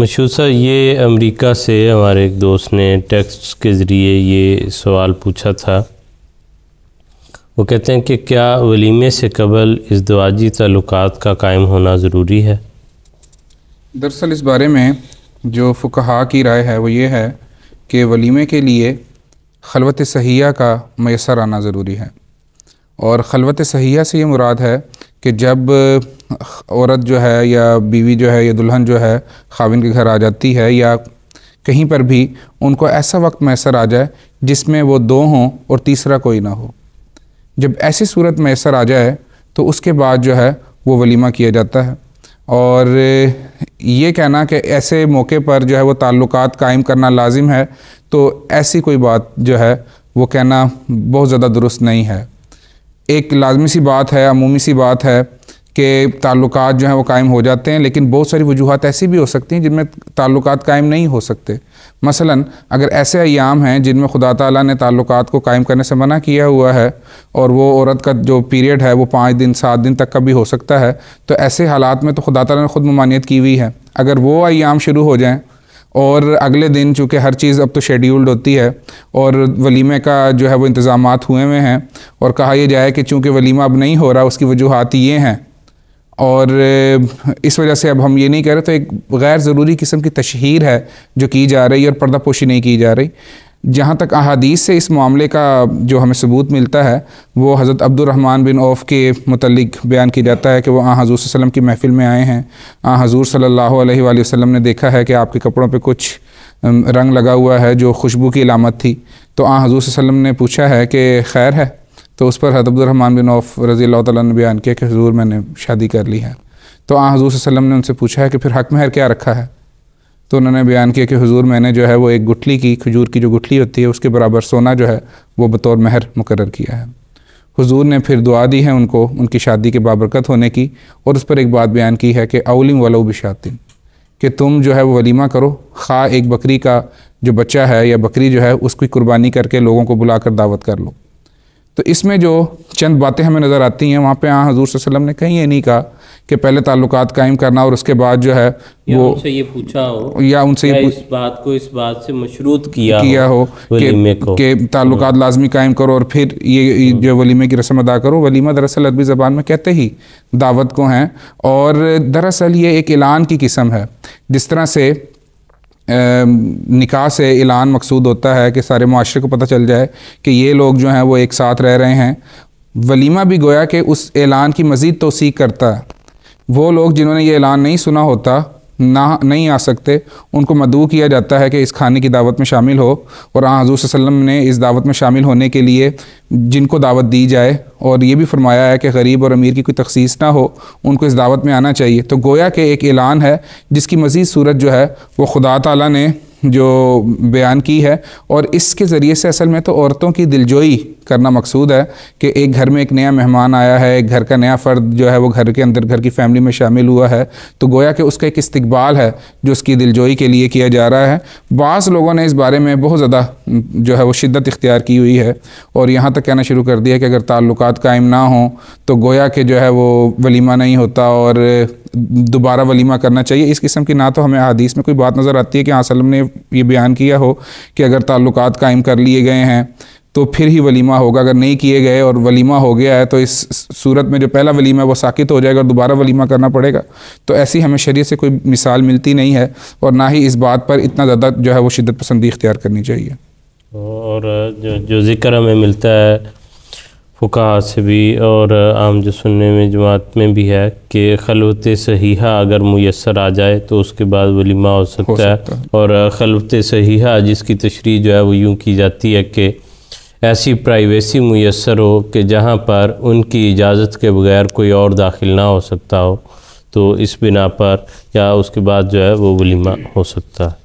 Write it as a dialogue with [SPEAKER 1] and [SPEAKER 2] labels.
[SPEAKER 1] مشہور یہ امریکہ سے ہمارے ایک دوست نے ٹیکسٹ کے ذریعے یہ سوال پوچھا تھا۔ وہ کہتے ہیں کہ کیا ولیمے سے قبل ازدواجی تعلقات کا قائم ہونا ضروری ہے؟
[SPEAKER 2] دراصل اس بارے میں جو فقہاء کی رائے ہے وہ یہ ہے کہ ولیمے کے لیے خلوت صحیحہ کا میسر آنا ضروری ہے، اور خلوت صحیحہ سے یہ مراد ہے کہ جب عورت جو ہے یا بیوی جو ہے یا دلہن جو ہے خاوند کے گھر آ جاتی ہے یا کہیں پر بھی ان کو ایسا وقت میسر آ جائے جس میں وہ دو ہوں اور تیسرا کوئی نہ ہو۔ جب ایسی صورت میسر آ جائے تو اس کے بعد جو ہے وہ ولیمہ کیا جاتا ہے، اور یہ کہنا کہ ایسے موقع پر جو ہے وہ تعلقات قائم کرنا لازم ہے، تو ایسی کوئی بات جو ہے وہ کہنا بہت زیادہ درست نہیں ہے۔ ایک لازمی سی بات ہے، عمومی سی بات ہے کہ تعلقات جو ہیں وہ قائم ہو جاتے ہیں، لیکن بہت ساری وجوہات ایسی بھی ہو سکتی ہیں جن میں تعلقات قائم نہیں ہو سکتے۔ مثلا اگر ایسے ایام ہیں جن میں خدا تعالیٰ نے تعلقات کو قائم کرنے سے منع کیا ہوا ہے، اور وہ عورت کا جو پیریڈ ہے وہ 5 دن 7 دن تک کا بھی ہو سکتا ہے، تو ایسے حالات میں تو خدا تعالیٰ نے خود ممانعت کی ہوئی ہے۔ اگر وہ ایام شروع ہو جائیں اور اگلے دن چونکہ ہر چیز اب تو شیڈیولڈ ہوتی ہے اور ولیمے کا جو ہے وہ انتظامات ہوئے ہیں، اور کہا یہ جائے کہ چونکہ ولیمہ اب نہیں ہو رہا اس کی وجوہات یہ ہیں، اور اس وجہ سے اب ہم یہ نہیں کہہ رہے، تو ایک غیر ضروری قسم کی تشہیر ہے جو کی جا رہی ہے اور پردہ پوشی نہیں کی جا رہی۔ جہاں تک احادیث سے اس معاملے کا جو ہمیں ثبوت ملتا ہے وہ حضرت عبد الرحمن بن عوف کے متعلق بیان کیا جاتا ہے کہ وہ حضور صلی اللہ علیہ وسلم کی محفل میں آئے ہیں۔ حضور صلی اللہ علیہ وآلہ وسلم نے دیکھا ہے کہ آپ کے کپڑوں پہ کچھ رنگ لگا ہوا ہے جو خوشبو کی علامت تھی، تو حضور صلی اللہ علیہ وسلم نے پوچھا ہے کہ خیر ہے؟ تو اس پر حضرت عبد الرحمن بن عوف رضی اللہ تعالیٰ نے بیان کیا کہ حضور میں نے شادی کر لی ہے۔ تو حضور صلی اللہ علیہ وسلم نے ان سے پوچھا ہے کہ پھر حق مہر کیا رکھا ہے؟ تو انہوں نے بیان کیا کہ حضور میں نے جو ہے وہ ایک گٹھلی کی، کھجور کی جو گٹھلی ہوتی ہے اس کے برابر سونا جو ہے وہ بطور مہر مقرر کیا ہے۔ حضور نے پھر دعا دی ہے ان کو ان کی شادی کے بابرکت ہونے کی، اور اس پر ایک بات بیان کی ہے کہ اولم ولو بشاتن، کہ تم جو ہے وہ ولیمہ کرو، خواہ ایک بکری کا جو بچہ ہے یا بکری جو ہے اس کی قربانی کر کے لوگوں کو بلا کر دعوت کر لو۔ تو اس میں جو چند باتیں ہمیں نظر آتی ہیں، وہاں پہ حضور صلی اللہ علیہ وسلم نے کہیں یہ نہیں کہا کہ پہلے تعلقات قائم کرنا اور اس کے بعد جو ہے وہ
[SPEAKER 1] ان سے یہ پوچھا ہو
[SPEAKER 2] یا ان سے یہ
[SPEAKER 1] اس بات کو اس بات سے مشروط کیا ہو
[SPEAKER 2] کہ تعلقات لازمی قائم کرو اور پھر یہ جو ولیمے کی رسم ادا کرو۔ ولیمہ دراصل عربی زبان میں کہتے ہی دعوت کو ہیں، اور دراصل یہ ایک اعلان کی قسم ہے۔ جس طرح سے نکاح سے اعلان مقصود ہوتا ہے کہ سارے معاشرے کو پتہ چل جائے کہ یہ لوگ جو ہیں وہ ایک ساتھ رہ رہے ہیں، ولیمہ بھی گویا کہ اس اعلان کی مزید توثیق کرتا ہے۔ وہ لوگ جنہوں نے یہ اعلان نہیں سنا ہوتا، نہیں آ سکتے، ان کو مدعو کیا جاتا ہے کہ اس کھانے کی دعوت میں شامل ہو، اور حضور صلی اللہ علیہ وسلم نے اس دعوت میں شامل ہونے کے لیے جن کو دعوت دی جائے، اور یہ بھی فرمایا ہے کہ غریب اور امیر کی کوئی تخصیص نہ ہو، ان کو اس دعوت میں آنا چاہیے۔ تو گویا کہ ایک اعلان ہے جس کی مزید صورت جو ہے وہ خدا تعالیٰ نے جو بیان کی ہے، اور اس کے ذریعے سے اصل میں تو عورتوں کی دلجوئی کرنا مقصود ہے کہ ایک گھر میں ایک نیا مہمان آیا ہے، ایک گھر کا نیا فرد جو ہے وہ گھر کے اندر گھر کی فیملی میں شامل ہوا ہے، تو گویا کہ اس کا ایک استقبال ہے جو اس کی دلجوئی کے لیے کیا جا رہا ہے۔ بعض لوگوں نے اس بارے میں بہت زیادہ جو ہے وہ شدت اختیار کی ہوئی ہے، اور یہاں تک کہنا شروع کر دیا کہ اگر تعلقات قائم نہ ہوں تو گویا کہ جو ہے وہ ولیمہ نہیں ہوتا اور دوبارہ ولیمہ کرنا چاہیے۔ اس قسم کی نہ تو ہمیں حدیث میں کوئی بات نظر آتی ہے کہ صلی اللہ علیہ وسلم نے یہ بیان کیا ہو کہ اگر تعلقات قائم کر لیے گئے ہیں تو پھر ہی ولیمہ ہوگا، اگر نہیں کیے گئے اور ولیمہ ہو گیا ہے تو اس صورت میں جو پہلا ولیمہ ہے وہ ساقط ہو جائے گا اور دوبارہ ولیمہ کرنا پڑے گا۔ تو ایسی ہمیں شریعت سے کوئی مثال ملتی نہیں ہے، اور نہ ہی اس بات پر اتنا زیادہ جو ہے وہ شدت پسندی اختیار کرنی چاہیے۔
[SPEAKER 1] اور جو ذکر ہمیں ملتا ہے فقہاء سے بھی اور عام جو سننے میں جماعت میں بھی ہے کہ خلوت صحیحہ اگر میسر آ جائے تو اس کے بعد ولیمہ ہو سکتا ہے، اور خلوت صحیحہ جس کی تشریح جو ہے وہ یوں کی جاتی ہے کہ ایسی پرائیویسی میسر ہو کہ جہاں پر ان کی اجازت کے بغیر کوئی اور داخل نہ ہو سکتا ہو، تو اس بنا پر یا اس کے بعد جو ہے وہ ولیمہ ہو سکتا ہے۔